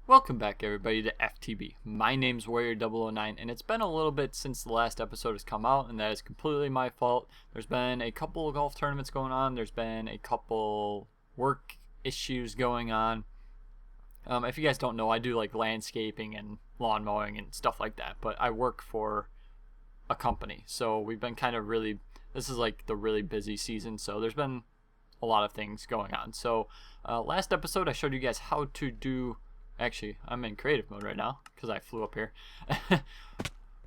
Welcome back everybody to FTB. My name's Warrior009 and it's been a little bit since the last episode has come out, and that is completely my fault. There's been a couple of golf tournaments going on. There's been a couple work issues going on. If you guys don't know, I do like landscaping and lawn mowing and stuff like that, but I work for a company. So we've been this is like the really busy season, so there's been a lot of things going on. So last episode I showed you guys how to do. Actually, I'm in creative mode right now because I flew up here.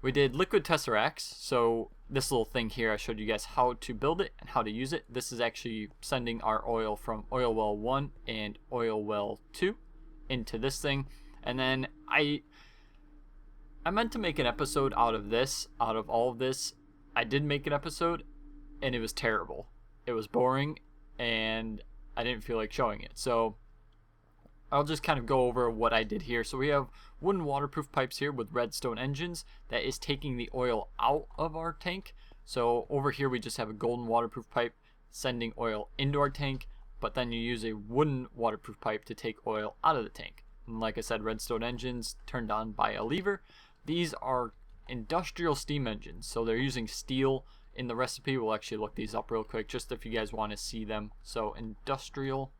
We did liquid tesseracts. So this little thing here, I showed you guys how to build it and how to use it. This is actually sending our oil from oil well 1 and oil well 2 into this thing. And then I meant to make an episode out of all of this. I did make an episode and it was terrible. It was boring and I didn't feel like showing it. So I'll just kind of go over what I did here. So we have wooden waterproof pipes here with redstone engines that is taking the oil out of our tank. So over here we just have a golden waterproof pipe sending oil into our tank, but then you use a wooden waterproof pipe to take oil out of the tank. And like I said, redstone engines turned on by a lever. These are industrial steam engines, so they're using steel in the recipe. We'll actually look these up real quick just if you guys want to see them. So industrial,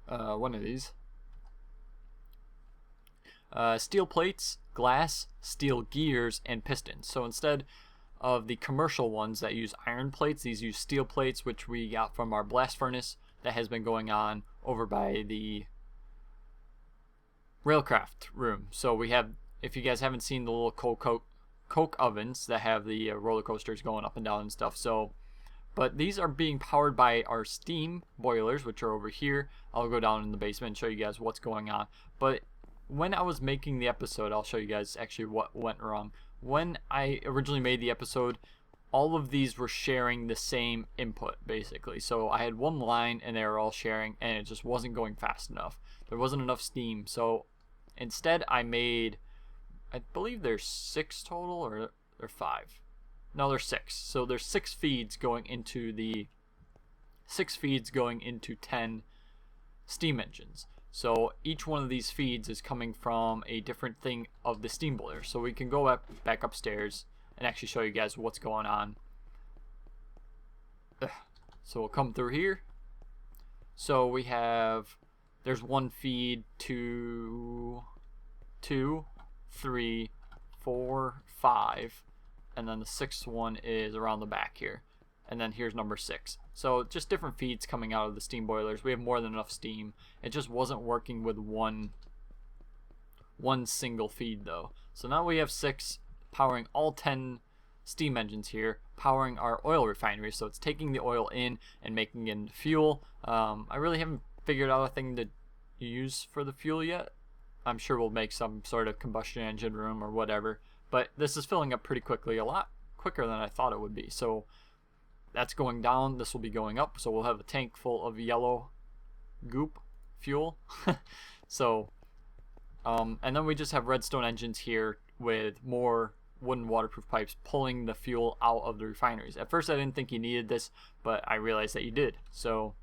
one of these. Steel plates, glass, steel gears, and pistons. So instead of the commercial ones that use iron plates, these use steel plates, which we got from our blast furnace that has been going on over by the Railcraft room. So we have, if you guys haven't seen the little coke ovens that have the roller coasters going up and down and stuff. But these are being powered by our steam boilers, which are over here. I'll go down in the basement and show you guys what's going on. But when I was making the episode, I'll show you guys actually what went wrong. When I originally made the episode, all of these were sharing the same input, basically. So I had one line and they were all sharing, and it just wasn't going fast enough. There wasn't enough steam. So instead I made, I believe there's 6 total, or they're 5. No, there's 6. So there's 6 feeds going into 10 steam engines. So each one of these feeds is coming from a different thing of the steam boiler. So we can go back upstairs and actually show you guys what's going on. So we'll come through here. So we have, there's one feed, 2, 3, 4, 5. And then the 6th one is around the back here. And then here's number 6. So just different feeds coming out of the steam boilers. We have more than enough steam. It just wasn't working with one single feed though. So now we have 6 powering all 10 steam engines here, powering our oil refinery. So it's taking the oil in and making it into fuel. I really haven't figured out a thing to use for the fuel yet. I'm sure we'll make some sort of combustion engine room or whatever. But this is filling up pretty quickly, a lot quicker than I thought it would be. So that's going down. This will be going up. So we'll have a tank full of yellow goop fuel. So, and then we just have redstone engines here with more wooden waterproof pipes pulling the fuel out of the refineries. At first I didn't think you needed this, but I realized that you did. So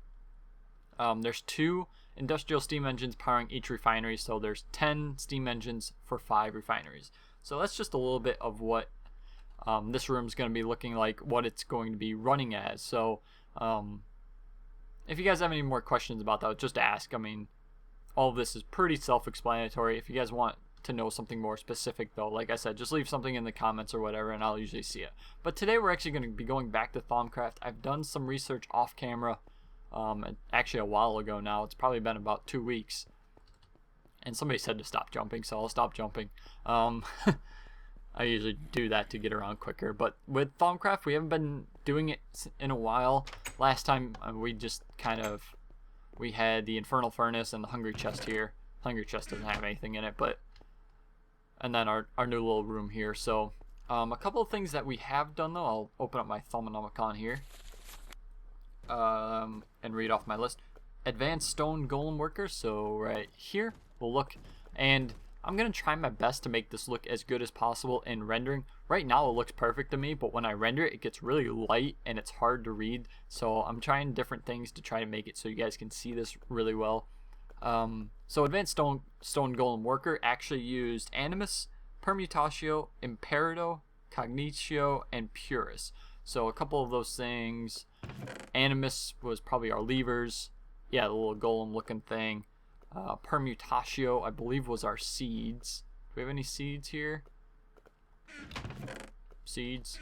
there's 2 industrial steam engines powering each refinery. So there's 10 steam engines for 5 refineries. So that's just a little bit of what this room is going to be looking like, what it's going to be running as. So if you guys have any more questions about that, just ask. I mean, all of this is pretty self-explanatory. If you guys want to know something more specific though, like I said, just leave something in the comments or whatever and I'll usually see it. But today we're actually going to be going back to Thaumcraft. I've done some research off camera, actually a while ago now. It's probably been about 2 weeks. And somebody said to stop jumping, so I'll stop jumping. I usually do that to get around quicker. But with Thaumcraft, we haven't been doing it in a while. Last time we just we had the Infernal Furnace and the Hungry Chest here. Hungry Chest doesn't have anything in it, but and then our new little room here. So a couple of things that we have done though. I'll open up my Thaumanomicon here and read off my list. Advanced stone golem workers. So right here. We'll look, and I'm gonna try my best to make this look as good as possible in rendering. Right now it looks perfect to me, but when I render it, it gets really light and it's hard to read. So I'm trying different things to try to make it so you guys can see this really well. So Advanced Stone Golem Worker actually used Animus, Permutatio, Imperito, Cognitio, and Purus. So a couple of those things. Animus was probably our levers. Yeah, the little golem looking thing. Permutatio, I believe, was our seeds. Do we have any seeds here? Seeds?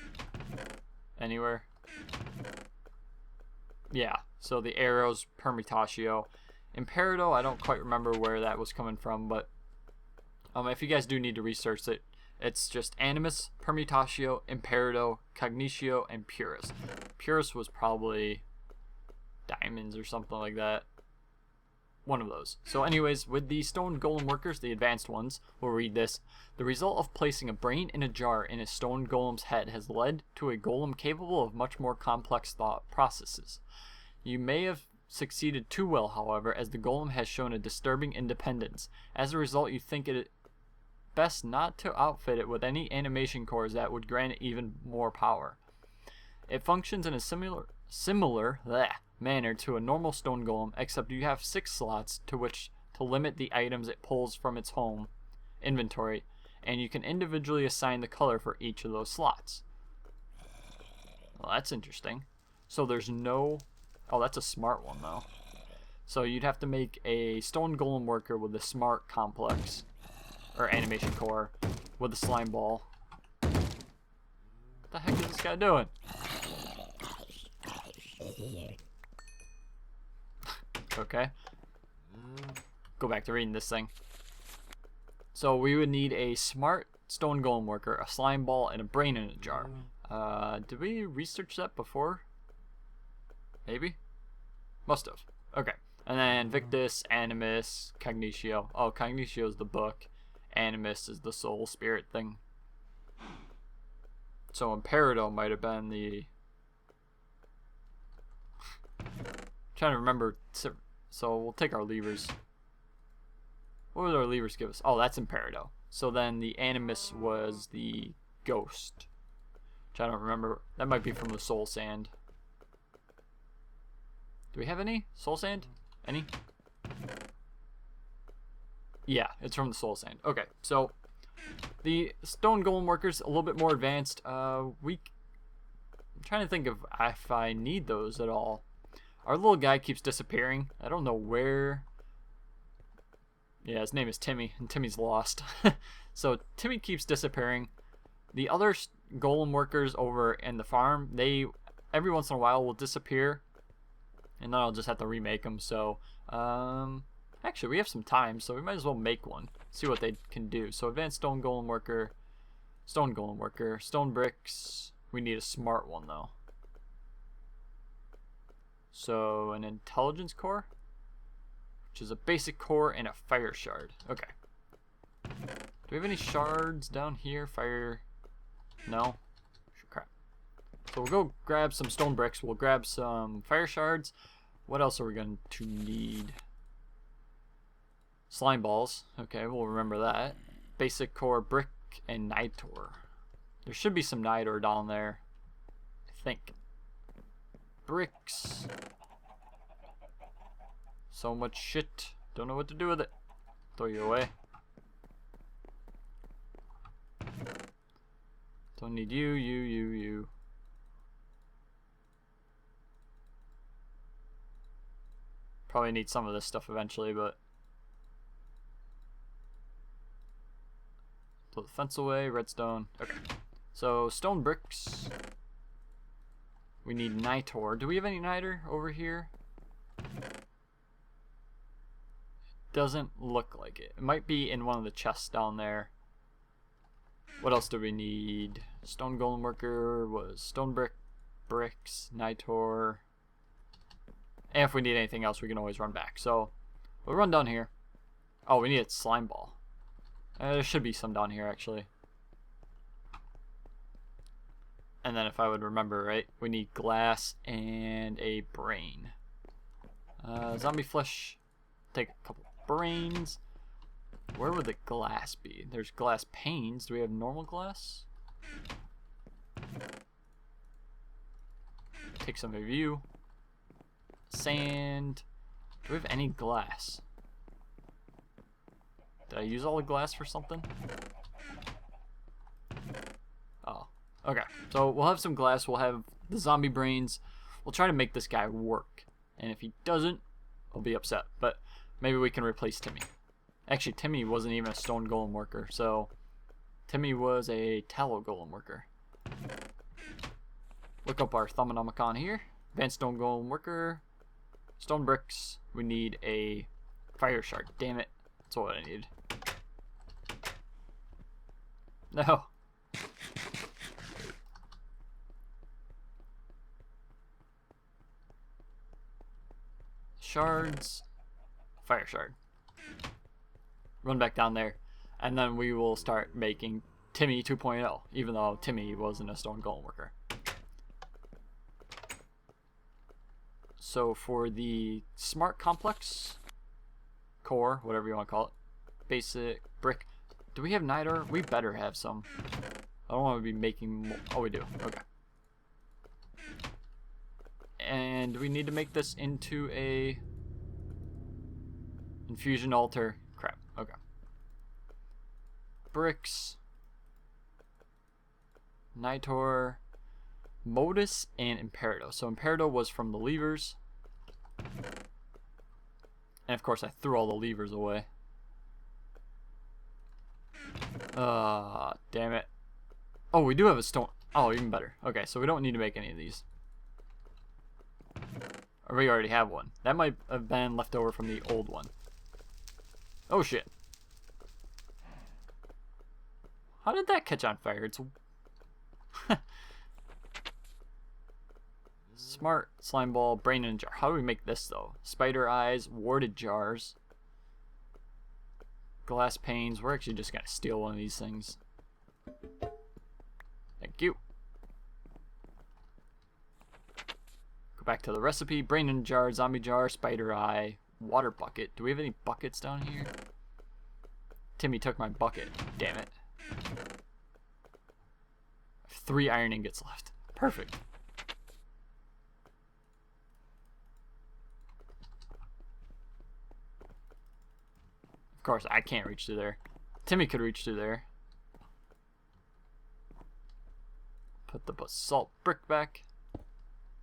Anywhere? Yeah, so the arrows, Permutatio. Imperito, I don't quite remember where that was coming from, but if you guys do need to research it, it's just Animus, Permutatio, Imperito, Cognitio, and Purus. Purus was probably diamonds or something like that. One of those. So anyways, with the stone golem workers, the advanced ones, we'll read this. The result of placing a brain in a jar in a stone golem's head has led to a golem capable of much more complex thought processes. You may have succeeded too well, however, as the golem has shown a disturbing independence. As a result, you think it best not to outfit it with any animation cores that would grant it even more power. It functions in a similar manner to a normal stone golem, except you have 6 slots to which to limit the items it pulls from its home inventory, and you can individually assign the color for each of those slots. Well, that's interesting. So there's no... Oh, that's a smart one, though. So you'd have to make a stone golem worker with a smart complex, or animation core, with a slime ball. What the heck is this guy doing? Okay. Go back to reading this thing. So we would need a smart stone golem worker, a slime ball, and a brain in a jar. Did we research that before? Maybe? Must have. Okay. And then Victus, Animus, Cognitio. Oh, Cognitio is the book. Animus is the soul spirit thing. So Imperito might have been the... trying to remember. So we'll take our levers. What would our levers give us? Oh, that's Imperito. So then the Animus was the ghost. Which I don't remember. That might be from the soul sand. Do we have any soul sand? Any? Yeah, it's from the soul sand. Okay, so the stone golem workers a little bit more advanced. I'm trying to think of if I need those at all. Our little guy keeps disappearing. I don't know where. Yeah, his name is Timmy, and Timmy's lost. So Timmy keeps disappearing. The other golem workers over in the farm, they every once in a while will disappear, and then I'll just have to remake them. So actually we have some time, so we might as well make one, see what they can do. So advanced stone golem worker, stone bricks. We need a smart one though. So an intelligence core, which is a basic core and a fire shard. Okay. Do we have any shards down here? Fire? No? Crap. So we'll go grab some stone bricks. We'll grab some fire shards. What else are we going to need? Slime balls. Okay, we'll remember that. Basic core, brick, and nitor. There should be some nitor down there, I think. Bricks. So much shit. Don't know what to do with it. Throw you away. Don't need you. Probably need some of this stuff eventually, but throw the fence away. Redstone. Okay. So stone bricks. We need nitor. Do we have any niter over here? Doesn't look like it. It might be in one of the chests down there. What else do we need? Stone golem worker was stone bricks, nitor. And if we need anything else, we can always run back. So we'll run down here. Oh, we need a slime ball. There should be some down here actually. And then if I would remember right, we need glass and a brain. Zombie flesh. Take a couple brains. Where would the glass be? There's glass panes. Do we have normal glass? Take some of you. Sand. Do we have any glass? Did I use all the glass for something? Oh, okay. So we'll have some glass. We'll have the zombie brains. We'll try to make this guy work. And if he doesn't, I'll be upset. But maybe we can replace Timmy. Actually, Timmy wasn't even a stone golem worker. So Timmy was a tallow golem worker. Look up our Thaumcraft here. Advanced stone golem worker. Stone bricks. We need a fire shard. Damn it. That's what I need. No. Shards. Fire shard. Run back down there. And then we will start making Timmy 2.0. Even though Timmy wasn't a stone golem worker. So for the smart complex, core, whatever you want to call it, basic, brick. Do we have niter? We better have some. I don't want to be making more. Oh, we do. Okay. And we need to make this into a infusion altar. Crap. Okay. Bricks. Nitor. Modus and Imperado. So Imperado was from the levers. And of course I threw all the levers away. Damn it. Oh, we do have a stone. Oh, even better. Okay, so we don't need to make any of these. Or we already have one. That might have been left over from the old one. Oh shit. How did that catch on fire? It's smart slime ball, brain in a jar. How do we make this though? Spider eyes, warded jars, glass panes. We're actually just gonna steal one of these things. Thank you. Go back to the recipe. Brain in a jar, zombie jar, spider eye, water bucket. Do we have any buckets down here? Timmy took my bucket. Damn it. I have 3 iron ingots left. Perfect. Of course, I can't reach through there. Timmy could reach through there. Put the basalt brick back.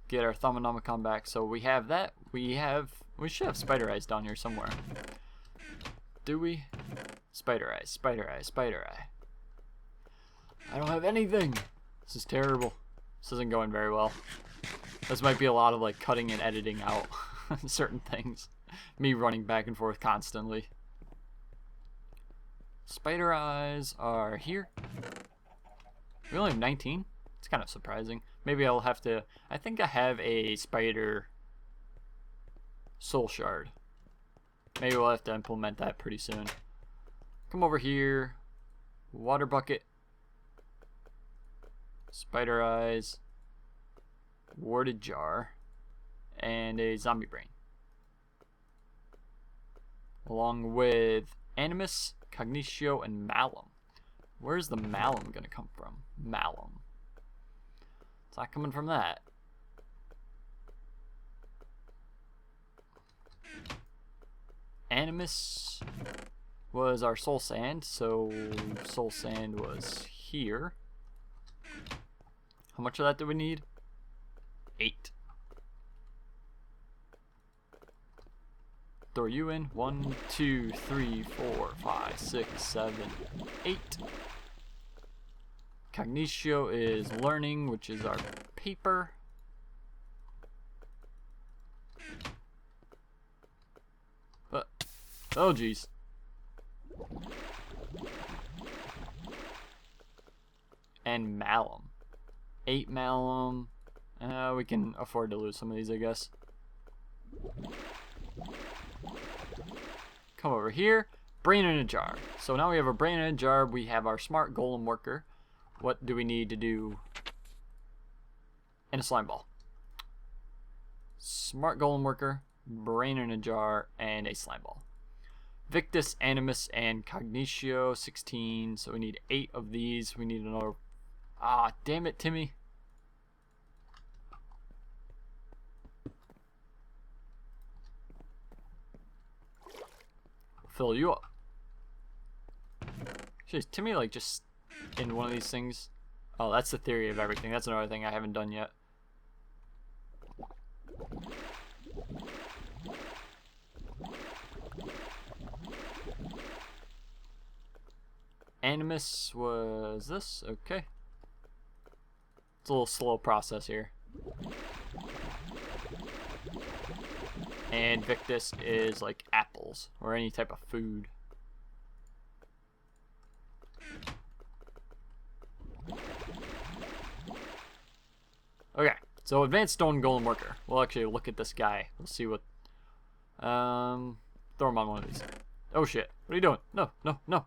Get our Thaumcraft back. So we have that. We should have spider eyes down here somewhere. Do we? Spider eyes, spider eye, spider eye. I don't have anything. This is terrible. This isn't going very well. This might be a lot of like cutting and editing out certain things. Me running back and forth constantly. Spider eyes are here. We only have 19. It's kind of surprising. Maybe I'll have to. I think I have a spider soul shard. Maybe we'll have to implement that pretty soon. Come over here. Water bucket. Spider eyes. Warded jar. And a zombie brain. Along with animus, cognitio, and malum. Where's the malum gonna come from? Malum. It's not coming from that. Animus was our soul sand, so soul sand was here. How much of that do we need? 8. Throw you in. 1, 2, 3, 4, 5, 6, 7, 8. Cognitio is learning, which is our paper. Oh geez. And malum. 8 malum. We can afford to lose some of these, I guess. Come over here. Brain in a jar. So now we have a brain in a jar. We have our smart golem worker. What do we need to do? And a slime ball. Smart golem worker, brain in a jar, and a slime ball. Victus, animus, and cognitio. 16. So we need 8 of these. We need another. Ah, damn it, Timmy. Fill you up. Jeez, Timmy like just in one of these things. Oh, that's the theory of everything. That's another thing I haven't done yet. Animus was this? Okay. It's a little slow process here. And Victus is like apples or any type of food. Okay, so advanced stone golem worker. We'll actually look at this guy. We'll see what. Throw him on one of these. Oh shit! What are you doing? No, no, no!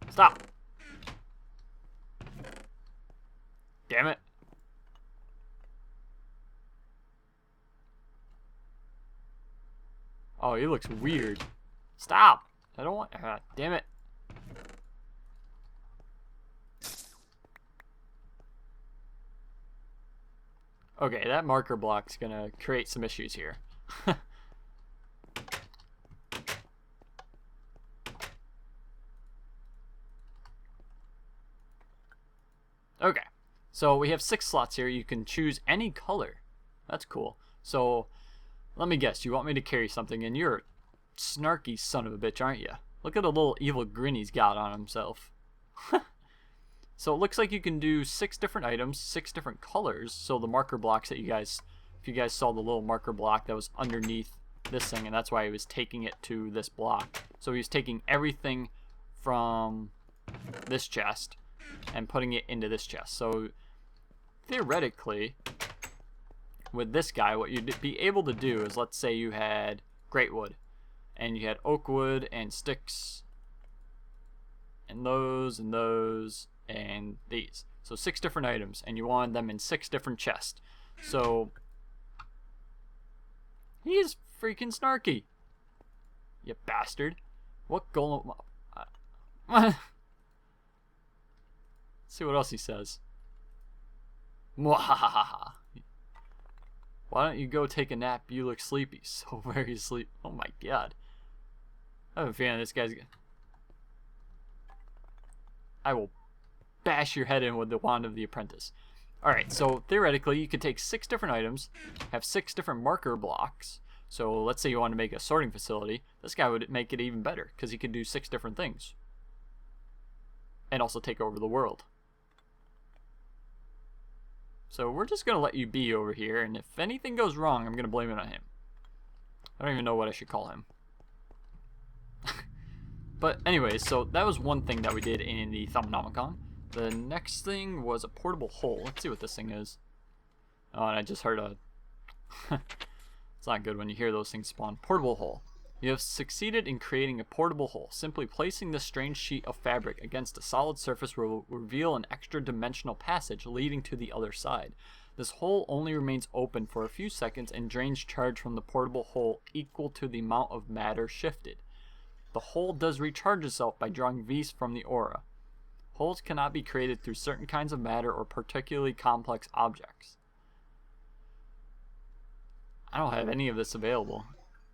Stop! Damn it! Oh, he looks weird. Stop! I don't want. Damn it! Okay, that marker block's gonna create some issues here. Okay, so we have 6 slots here. You can choose any color. That's cool. So, let me guess. You want me to carry something, and you're a snarky son of a bitch, aren't you? Look at the little evil grin he's got on himself. So it looks like you can do 6 different items, 6 different colors. So the marker blocks that you guys, if you guys saw the little marker block that was underneath this thing, and that's why he was taking it to this block. So he's taking everything from this chest and putting it into this chest. So theoretically, with this guy, what you'd be able to do is, let's say you had great wood, and you had oak wood and sticks, and those, and these. So 6 different items, and you wanted them in 6 different chests. So he is freaking snarky, you bastard. What golem? Let's see what else he says. Mwahaha. Why don't you go take a nap? You look sleepy. So very sleepy. Oh my god. I have a feeling this guy's. I will bash your head in with the wand of the apprentice. Alright, so theoretically you could take 6 different items, have 6 different marker blocks. So let's say you want to make a sorting facility. This guy would make it even better because he could do 6 different things. And also take over the world. So we're just going to let you be over here, and if anything goes wrong, I'm going to blame it on him. I don't even know what I should call him. But anyways, so that was one thing that we did in the Thaumcraft. The next thing was a portable hole. Let's see what this thing is. Oh, and I just heard a... It's not good when you hear those things spawn. Portable hole. You have succeeded in creating a portable hole. Simply placing this strange sheet of fabric against a solid surface will reveal an extra dimensional passage leading to the other side. This hole only remains open for a few seconds and drains charge from the portable hole equal to the amount of matter shifted. The hole does recharge itself by drawing V's from the aura. Holes cannot be created through certain kinds of matter or particularly complex objects. I don't have any of this available.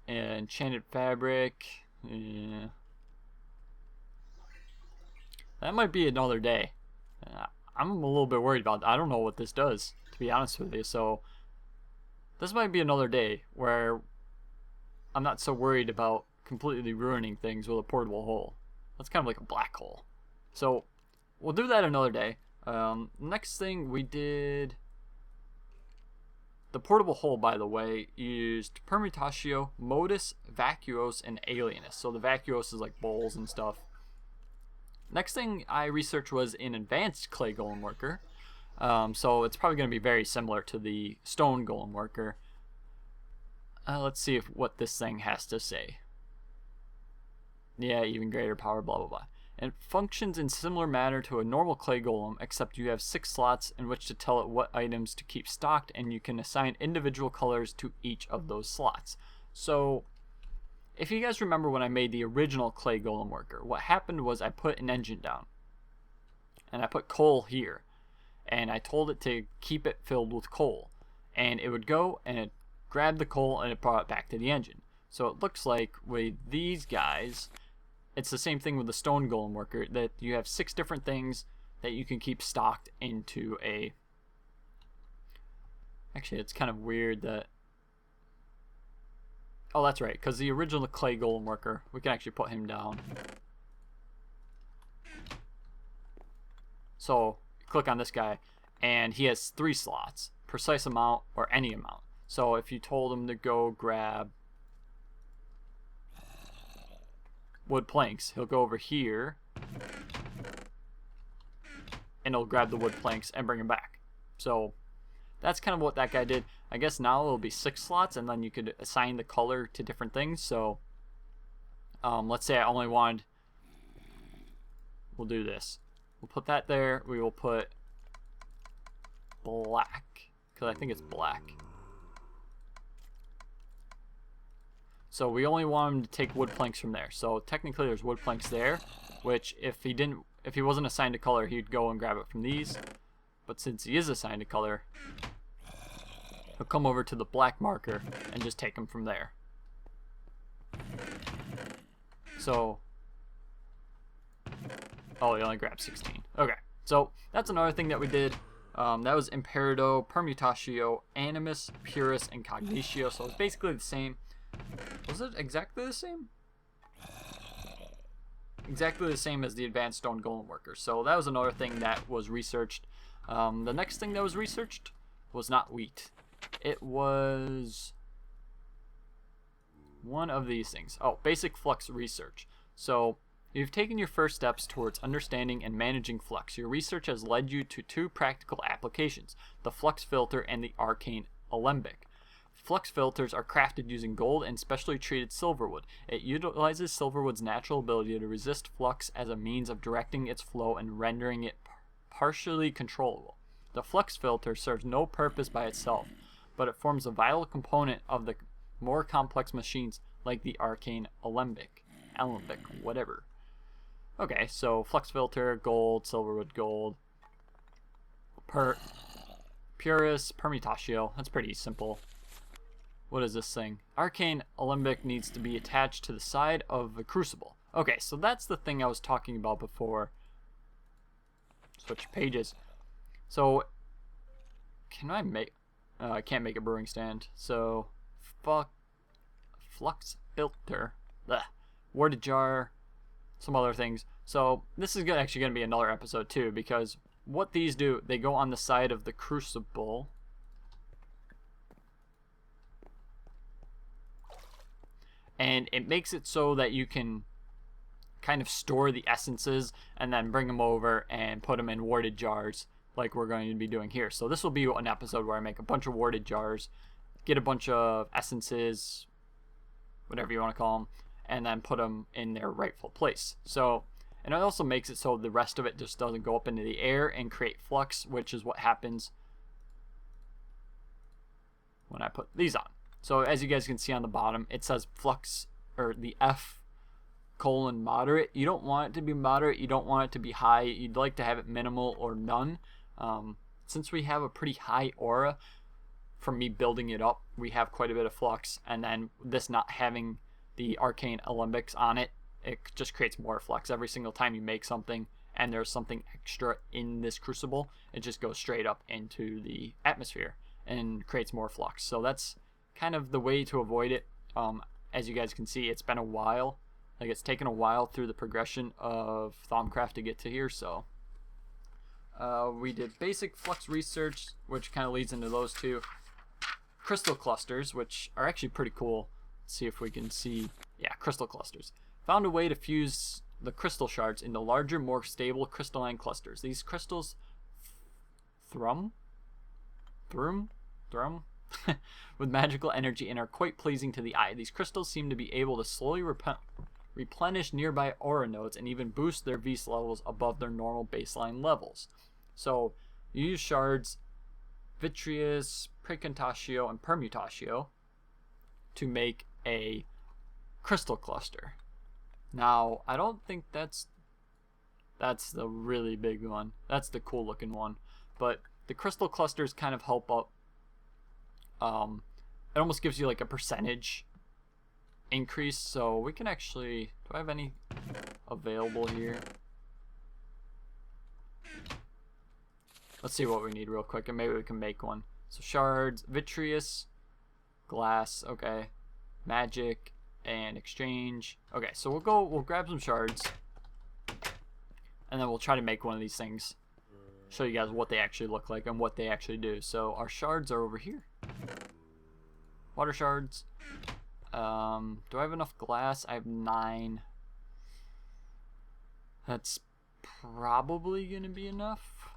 Enchanted fabric. Yeah. That might be another day. I'm a little bit worried about that. I don't know what this does, to be honest with you. So this might be another day where I'm not so worried about completely ruining things with a portable hole. That's kind of like a black hole. So we'll do that another day. Next thing we did, the portable hole, by the way, used permutatio, modus, vacuos, and alienus. So the vacuos is like bowls and stuff. Next thing I researched was an advanced clay golem worker. So it's probably going to be very similar to the stone golem worker. Let's see what this thing has to say. Yeah, even greater power, blah blah blah. And functions in similar manner to a normal clay golem, except you have 6 slots in which to tell it what items to keep stocked, and you can assign individual colors to each of those slots. So if you guys remember when I made the original clay golem worker, what happened was I put an engine down and I put coal here, and I told it to keep it filled with coal, and it would go and it grabbed the coal and it brought it back to the engine. So it looks like with these guys, it's the same thing with the stone golem worker, that you have 6 different things that you can keep stocked into a... Actually, it's kind of weird that... Oh, that's right, because the original clay golem worker, we can actually put him down. So, click on this guy, and he has 3 slots. Precise amount or any amount. So if you told him to go grab wood planks, he'll go over here and he'll grab the wood planks and bring them back. So that's kind of what that guy did. I guess now it'll be 6 slots, and then you could assign the color to different things. So let's say I only wanted, we'll do this. We'll put that there. We will put black, because I think it's black. So we only want him to take wood planks from there. So technically there's wood planks there, which if he wasn't assigned a color, he'd go and grab it from these. But since he is assigned a color, he'll come over to the black marker and just take them from there. So, oh, he only grabbed 16. Okay, so that's another thing that we did. That was Imperado, Permutatio, Animus, Purus, and Cognitio. So it's basically the same. Was it exactly the same? Exactly the same as the Advanced Stone Golem Worker. So that was another thing that was researched. The next thing that was researched was not wheat. It was one of these things. Oh, basic flux research. So you've taken your first steps towards understanding and managing flux. Your research has led you to 2 practical applications, the flux filter and the arcane alembic. Flux filters are crafted using gold and specially treated silverwood. It utilizes silverwood's natural ability to resist flux as a means of directing its flow and rendering it partially controllable. The flux filter serves no purpose by itself, but it forms a vital component of the more complex machines like the arcane alembic, whatever. Okay, so flux filter, gold, silverwood, gold, Purus, Permutatio. That's pretty simple. What is this thing? Arcane alembic needs to be attached to the side of the crucible. Okay, so that's the thing I was talking about before. Switch pages. So, can I make... I can't make a brewing stand. So, flux filter. Blech. Warded jar. Some other things. So, this is actually going to be another episode too, because what these do, they go on the side of the crucible. And it makes it so that you can kind of store the essences and then bring them over and put them in warded jars like we're going to be doing here. So this will be an episode where I make a bunch of warded jars, get a bunch of essences, whatever you want to call them, and then put them in their rightful place. So, and it also makes it so the rest of it just doesn't go up into the air and create flux, which is what happens when I put these on. So as you guys can see on the bottom, it says flux, or the F : moderate. You don't want it to be moderate, you don't want it to be high, you'd like to have it minimal or none. Since we have a pretty high aura from me building it up, we have quite a bit of flux, and then this not having the arcane alembics on it, it just creates more flux. Every single time you make something and there's something extra in this crucible, it just goes straight up into the atmosphere and creates more flux. So that's kind of the way to avoid it. As you guys can see, it's been a while. Like, it's taken a while through the progression of Thaumcraft to get to here. So we did basic flux research, which kind of leads into those 2. Crystal clusters, which are actually pretty cool. Let's see if we can see. Yeah, crystal clusters. Found a way to fuse the crystal shards into larger, more stable crystalline clusters. These crystals thrum with magical energy and are quite pleasing to the eye. These crystals seem to be able to slowly replenish nearby aura nodes and even boost their Vis levels above their normal baseline levels. So you use shards Vitreous, Precontatio, and Permutatio to make a crystal cluster. Now, I don't think that's the really big one. That's the cool looking one. But the crystal clusters kind of help up. It almost gives you like a percentage increase. So we can actually, do I have any? available here. Let's see what we need real quick, and maybe we can make one. So shards, vitreous, glass, okay, magic, and exchange. Okay, so we'll grab some shards, and then we'll try to make one of these things. Show you guys what they actually look like and what they actually do. So our shards are over here. Water shards. Do I have enough glass? I have 9. That's probably gonna be enough.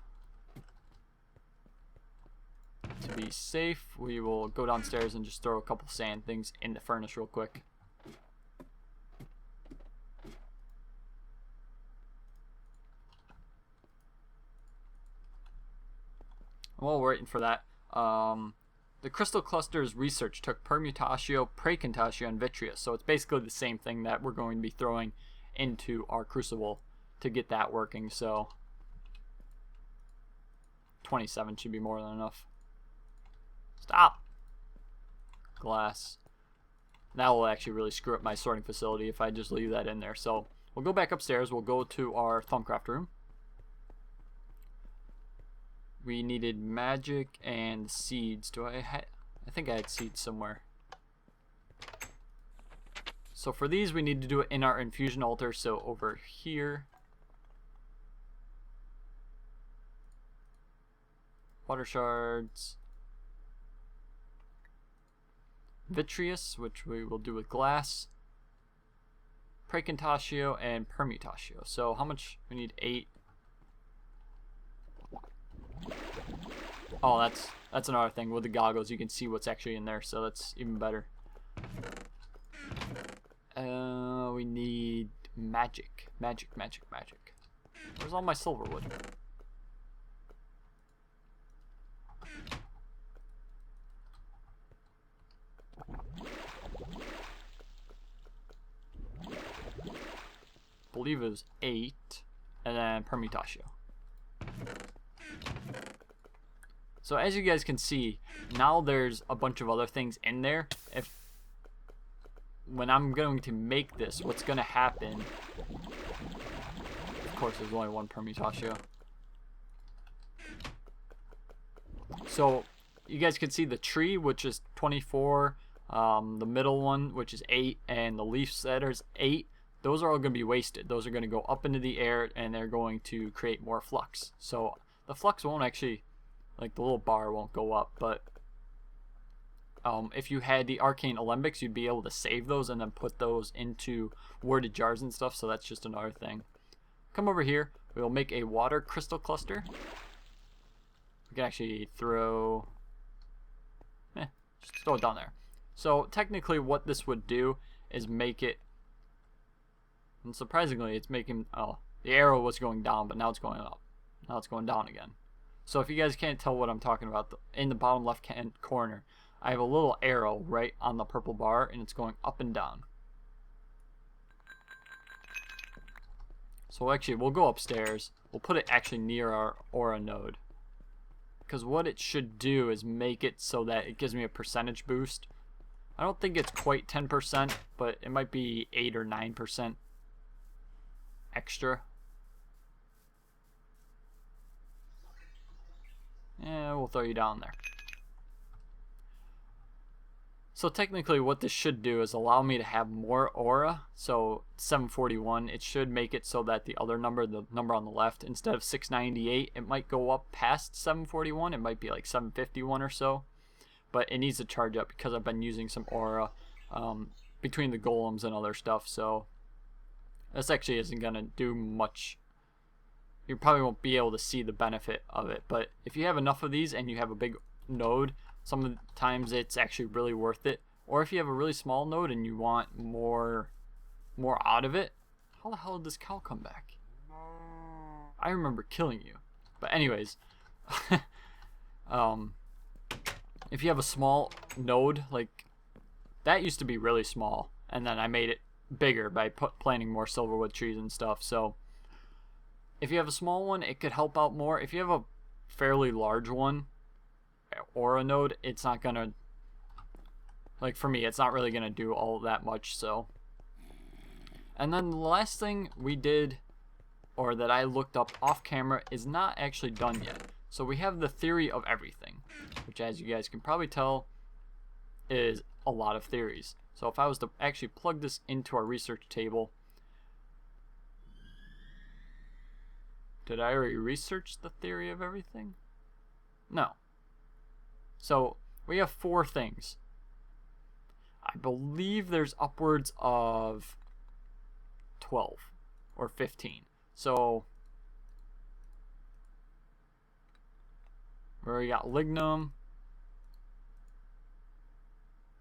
To be safe, we will go downstairs and just throw a couple sand things in the furnace real quick. While we're waiting for that, the crystal clusters research took permutatio, precontatio, and vitreous. So it's basically the same thing that we're going to be throwing into our crucible to get that working. So 27 should be more than enough. Stop! Glass. That will actually really screw up my sorting facility if I just leave that in there. So we'll go back upstairs. We'll go to our Thaumcraft room. We needed magic and seeds. I think I had seeds somewhere. So for these, we need to do it in our infusion altar. So over here. Water shards. Vitreous, which we will do with glass. Precontatio and permutatio. So how much? We need 8. Oh, that's another thing with the goggles. You can see what's actually in there, so that's even better. We need magic. Magic. Where's all my silver wood? I believe it was 8, and then permutatio. So as you guys can see, now there's a bunch of other things in there. When I'm going to make this, what's going to happen? Of course, there's only one permutatio. So you guys can see the tree, which is 24, the middle one, which is 8, and the leaf setters 8. Those are all going to be wasted. Those are going to go up into the air, and they're going to create more flux. So the flux won't actually, like the little bar won't go up, but if you had the arcane alembics, you'd be able to save those and then put those into worded jars and stuff. So that's just another thing. Come over here. We will make a water crystal cluster. We can actually throw, just throw it down there. So technically, what this would do is make it. And surprisingly, it's making, the arrow was going down, but now it's going up. Now it's going down again. So if you guys can't tell what I'm talking about, in the bottom left hand corner, I have a little arrow right on the purple bar, and it's going up and down. So actually, we'll go upstairs. We'll put it actually near our aura node. Because what it should do is make it so that it gives me a percentage boost. I don't think it's quite 10%, but it might be 8 or 9%. Extra. Yeah, we'll throw you down there. So technically what this should do is allow me to have more aura. So 741, it should make it so that the other number, the number on the left, instead of 698, it might go up past 741. It might be like 751 or so. But it needs to charge up because I've been using some aura between the golems and other stuff. So this actually isn't going to do much. You probably won't be able to see the benefit of it. But if you have enough of these and you have a big node, sometimes it's actually really worth it. Or if you have a really small node and you want more out of it. How the hell did this cow come back? I remember killing you. But anyways, if you have a small node, like that used to be really small, and then I made it bigger by planting more silverwood trees and stuff. So if you have a small one, it could help out more. If you have a fairly large one or a node, it's not gonna, like for me, it's not really gonna do all that much. So And then the last thing we did, or that I looked up off camera, is not actually done yet. So we have the theory of everything, which, as you guys can probably tell, is a lot of theories. So if I was to actually plug this into our research table, did I already research the theory of everything? No. So we have 4 things. I believe there's upwards of 12 or 15. So we already got lignum.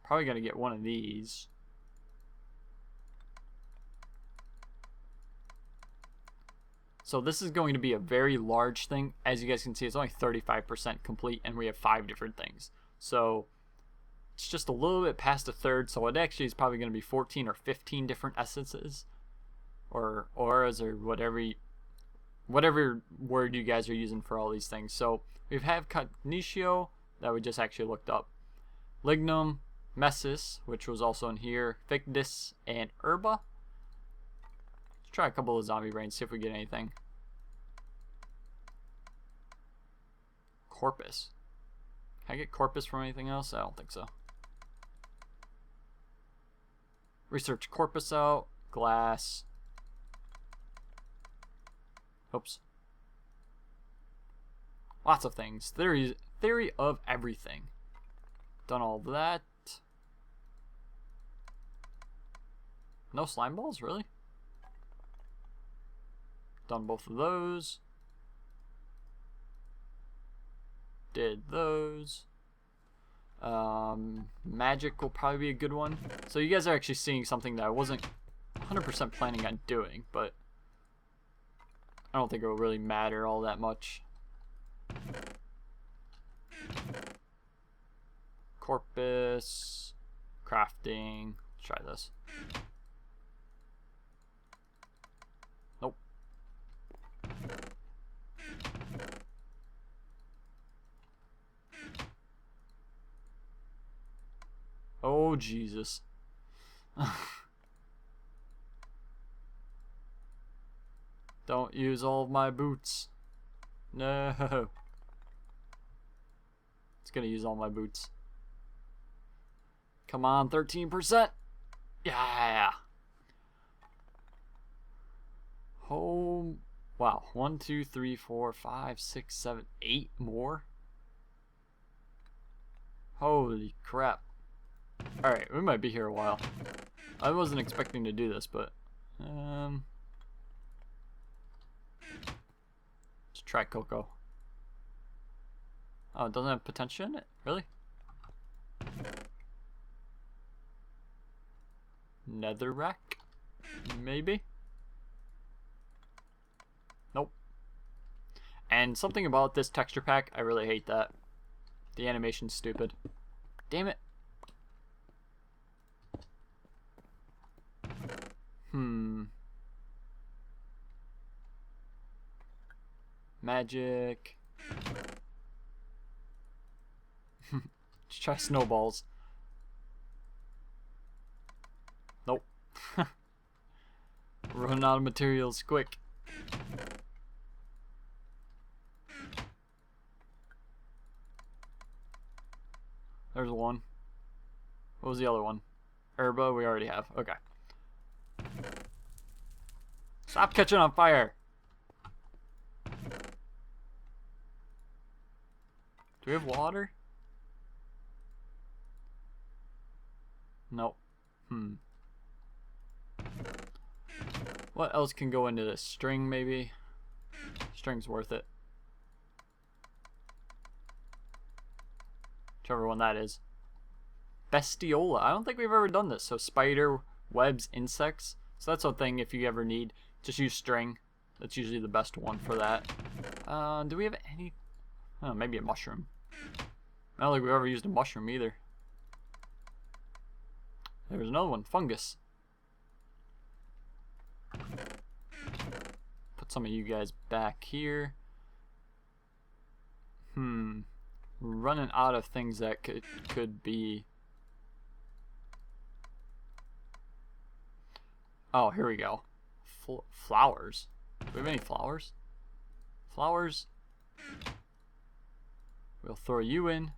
Probably got to get one of these. So this is going to be a very large thing. As you guys can see, it's only 35% complete, and we have 5 different things. So it's just a little bit past a third. So it actually is probably going to be 14 or 15 different essences, or auras, or whatever word you guys are using for all these things. So we have cognitio that we just actually looked up, lignum, messis, which was also in here, ficus, and herba. Let's try a couple of zombie brains, see if we get anything. Corpus. Can I get corpus from anything else? I don't think so. Research corpus out. Glass. Oops. Lots of things. Theory of everything. Done all that. No slime balls, really? Done both of those. Did those. Magic will probably be a good one. So you guys are actually seeing something that I wasn't 100% planning on doing, but I don't think it will really matter all that much. Corpus. Crafting. Let's try this. Nope. Oh, Jesus. Don't use all of my boots. No. It's gonna use all my boots. Come on, 13%. Yeah. Oh, wow. 1, 2, 3, 4, 5, 6, 7, 8 more. Holy crap. Alright, we might be here a while. I wasn't expecting to do this, but let's try cocoa. Oh, it doesn't have potential in it? Really? Netherrack? Maybe? Nope. And something about this texture pack, I really hate that. The animation's stupid. Damn it. Magic. Let's try snowballs. Nope. Running out of materials, quick. There's one. What was the other one? Herba, we already have. Okay. Stop catching on fire. Do we have water? Nope. What else can go into this? String, maybe? String's worth it. Whichever one that is. Bestiola. I don't think we've ever done this. So spider, webs, insects. So that's one thing if you ever need. Just use string. That's usually the best one for that. Do we have any? Oh, maybe a mushroom. I don't think we've ever used a mushroom either. There's another one. Fungus. Put some of you guys back here. We're running out of things that could be. Oh, here we go. Flowers. Do we have any flowers? Flowers. We'll throw you in.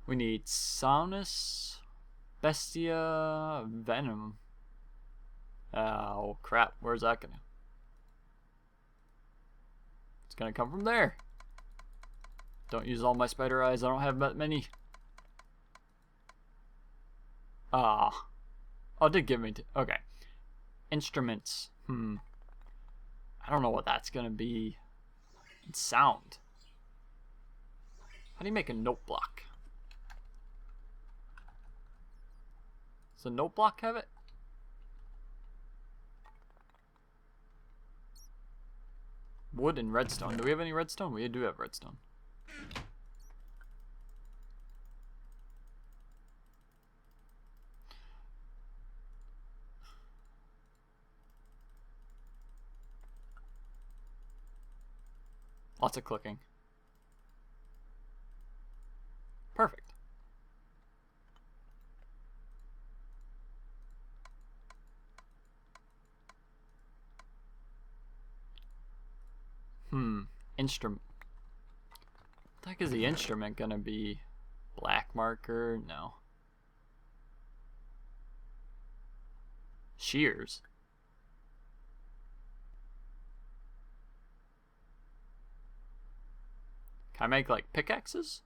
We need Saunus, Bestia, Venom. Oh crap, where's that gonna? It's gonna come from there. Don't use all my spider eyes, I don't have that many. Ah. Oh, it did give me, okay. Instruments, I don't know what that's gonna be. It's sound. How do you make a note block? Does a note block have it? Wood and redstone. Do we have any redstone? We do have redstone. Lots of clicking. Perfect. Instrument. What the heck is the instrument gonna be? Black marker? No. Shears. Can I make like pickaxes?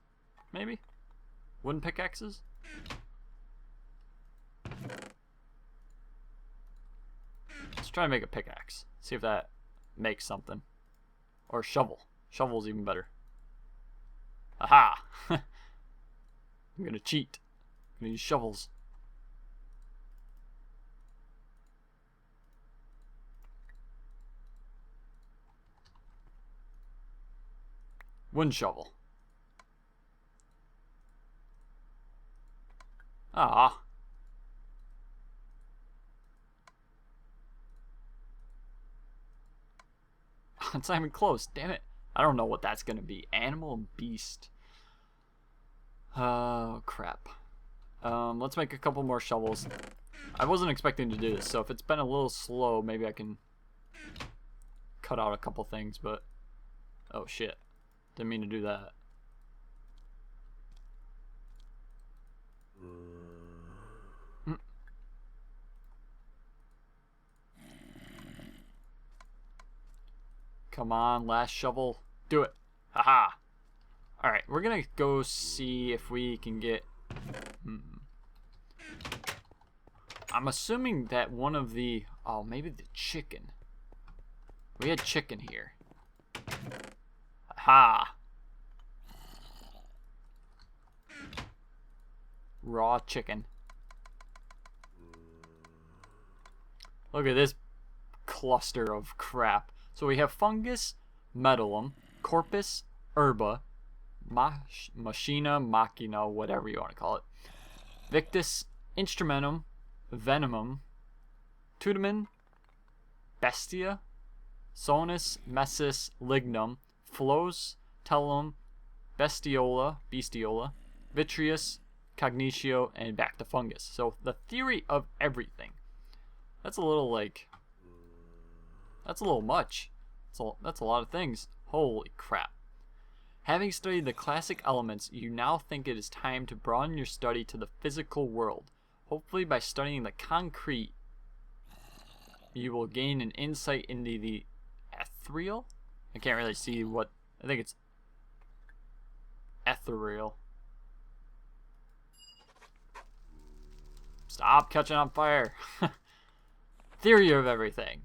Maybe? Wooden pickaxes? Let's try to make a pickaxe. See if that makes something. Or shovel. Shovel's even better. Aha! I'm gonna cheat. I'm gonna use shovels. Wooden shovel. Ah. It's not even close, damn it. I don't know what that's gonna be. Animal and beast. Oh, crap. Let's make a couple more shovels. I wasn't expecting to do this, so if it's been a little slow, maybe I can cut out a couple things, but... Oh, shit. Didn't mean to do that. Come on, last shovel. Do it. Haha. Alright, we're gonna go see if we can get... I'm assuming that one of the... Oh, maybe the chicken. We had chicken here. Aha. Raw chicken. Look at this cluster of crap. So we have fungus, metallum, corpus, herba, machina, machina, whatever you want to call it, victus, instrumentum, venomum, tudamen, bestia, sonus, messis, lignum, flos, tellum, bestiola, vitreous, cognitio, and back to fungus. So the theory of everything. That's a little like... That's a little much. That's a lot of things. Holy crap. Having studied the classic elements, you now think it is time to broaden your study to the physical world. Hopefully by studying the concrete, you will gain an insight into the ethereal? I can't really see what... I think it's ethereal. Stop catching on fire. Theory of everything.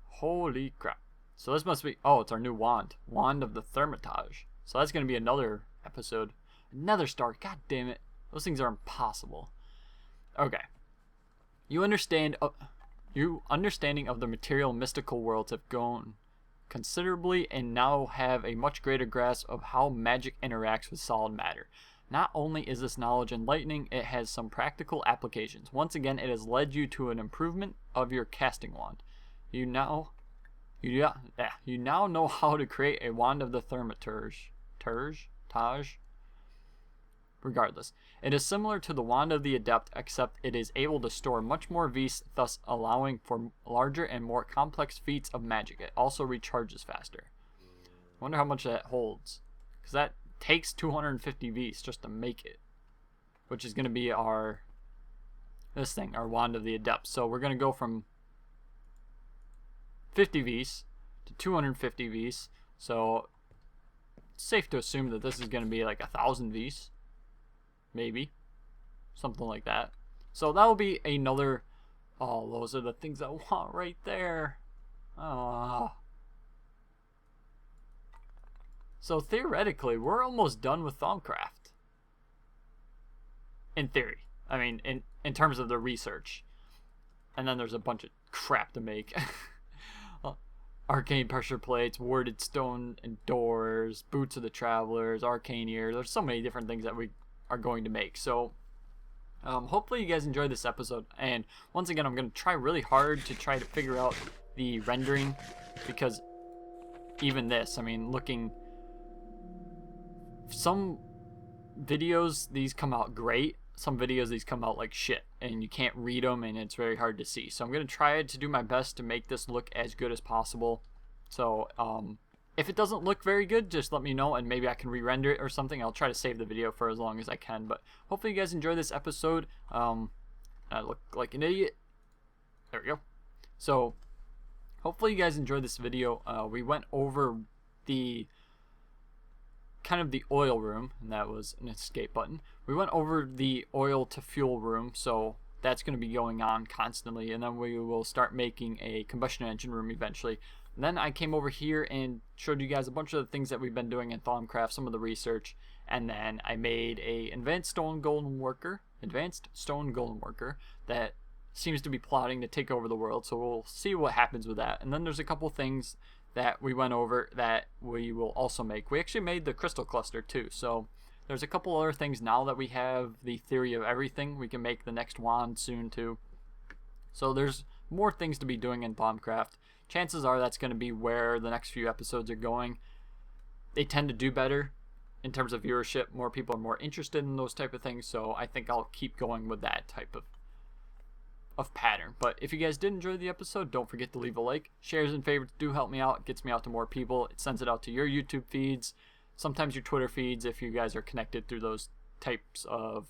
Holy crap. So this must be... Oh, it's our new wand. Wand of the Thermitage. So that's going to be another episode. Another star. God damn it. Those things are impossible. Okay. Your understanding of the material mystical worlds have grown considerably and now have a much greater grasp of how magic interacts with solid matter. Not only is this knowledge enlightening, it has some practical applications. Once again, it has led you to an improvement of your casting wand. You now know how to create a wand of the Thermitage. regardless. It is similar to the Wand of the Adept, except it is able to store much more Vs, thus allowing for larger and more complex feats of magic. It also recharges faster. Wonder how much that holds, because that takes 250 Vs just to make it, which is going to be our Wand of the Adept. So we're going to go from 50 Vs to 250 Vs. So it's safe to assume that this is going to be like 1,000 Vs, maybe something like that. So that will be another. Oh, those are the things I want right there. So theoretically, we're almost done with Thaumcraft. In theory, I mean, in terms of the research, and then there's a bunch of crap to make. Arcane pressure plates, warded stone and doors, boots of the travelers, arcane ear. There's so many different things that we are going to make. So hopefully you guys enjoyed this episode. And once again, I'm going to try really hard to try to figure out the rendering, because even this, I mean, looking, some videos these come out great, some videos these come out like shit, and you can't read them, and it's very hard to see. So I'm going to try to do my best to make this look as good as possible. So if it doesn't look very good, just let me know, and maybe I can re-render it or something. I'll try to save the video for as long as I can. But hopefully you guys enjoy this episode. I look like an idiot. There we go. So hopefully you guys enjoyed this video. We went over the kind of the oil room, and that was an escape button. We went over the oil to fuel room, so that's going to be going on constantly, and then we will start making a combustion engine room eventually. And then I came over here and showed you guys a bunch of the things that we've been doing in Thaumcraft, some of the research, and then I made a advanced stone golem worker that seems to be plotting to take over the world, so we'll see what happens with that. And then there's a couple things that we went over that we will also make. We actually made the crystal cluster too, so there's a couple other things now that we have the theory of everything. We can make the next wand soon too. So there's more things to be doing in Thaumcraft. Chances are that's going to be where the next few episodes are going. They tend to do better in terms of viewership. More people are more interested in those type of things, so I think I'll keep going with that type of pattern. But if you guys did enjoy the episode, don't forget to leave a like. Shares and favorites do help me out. It gets me out to more people. It sends it out to your YouTube feeds, sometimes your Twitter feeds if you guys are connected through those types of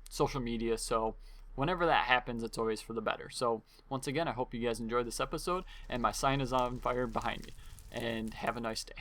social media. So whenever that happens, it's always for the better. So once again, I hope you guys enjoyed this episode, and my sign is on fire behind me. And have a nice day.